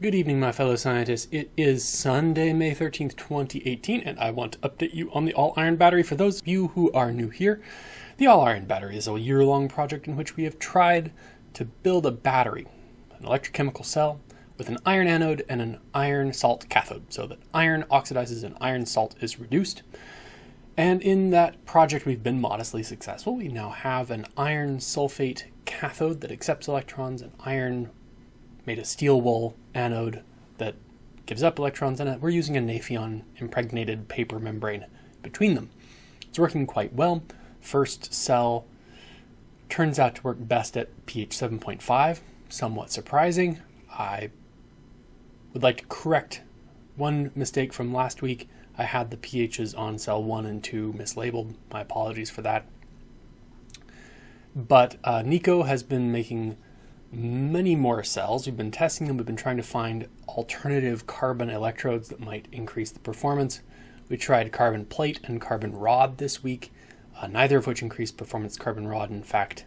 Good evening, my fellow scientists. It is Sunday, May 13th, 2018, and I want to update you on the all-iron battery. For those of you who are new here, the all-iron battery is a year-long project in which we have tried to build a battery, an electrochemical cell, with an iron anode and an iron salt cathode, so that iron oxidizes and iron salt is reduced. And in that project, we've been modestly successful. We now have an iron sulfate cathode that accepts electrons, and iron made a steel wool anode that gives up electrons, and we're using a Nafion impregnated paper membrane between them. It's working quite well. First cell turns out to work best at pH 7.5, somewhat surprising. I would like to correct one mistake from last week. I had the pHs on cell 1 and 2 mislabeled. My apologies for that. But Nico has been making many more cells. We've been testing them. We've been trying to find alternative carbon electrodes that might increase the performance. We tried carbon plate and carbon rod this week, neither of which increased performance. Carbon rod, in fact,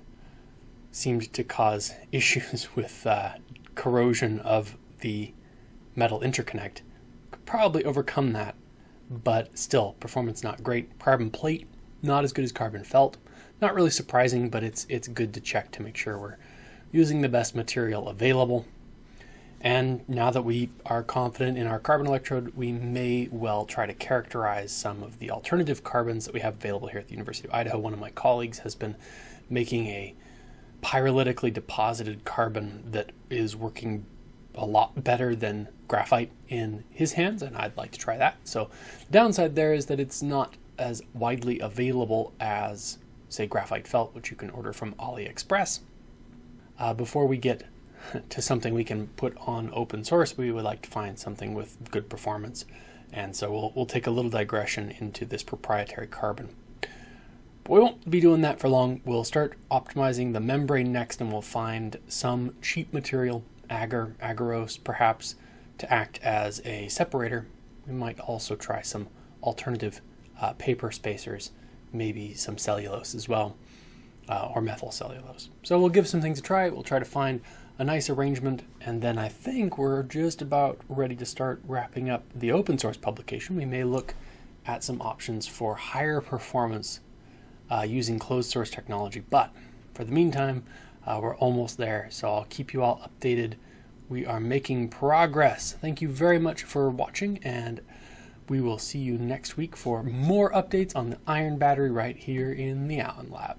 seemed to cause issues with corrosion of the metal interconnect. Could probably overcome that, but still, performance not great. Carbon plate, not as good as carbon felt. Not really surprising, but it's good to check to make sure we're using the best material available. And now that we are confident in our carbon electrode, we may well try to characterize some of the alternative carbons that we have available here at the University of Idaho. One of my colleagues has been making a pyrolytically deposited carbon that is working a lot better than graphite in his hands, and I'd like to try that. So the downside there is that it's not as widely available as, say, Graphite Felt, which you can order from AliExpress. Before we get to something we can put on open source, we would like to find something with good performance. And so we'll take a little digression into this proprietary carbon. But we won't be doing that for long. We'll start optimizing the membrane next, and we'll find some cheap material, agar, agarose perhaps, to act as a separator. We might also try some alternative paper spacers, maybe some cellulose as well. Or methyl cellulose. So we'll give some things a try. We'll try to find a nice arrangement, and then I think we're just about ready to start wrapping up the open source publication. We may look at some options for higher performance using closed source technology, but for the meantime, we're almost there, so I'll keep you all updated. We are making progress. Thank you very much for watching, and we will see you next week for more updates on the iron battery right here in the Allen Lab.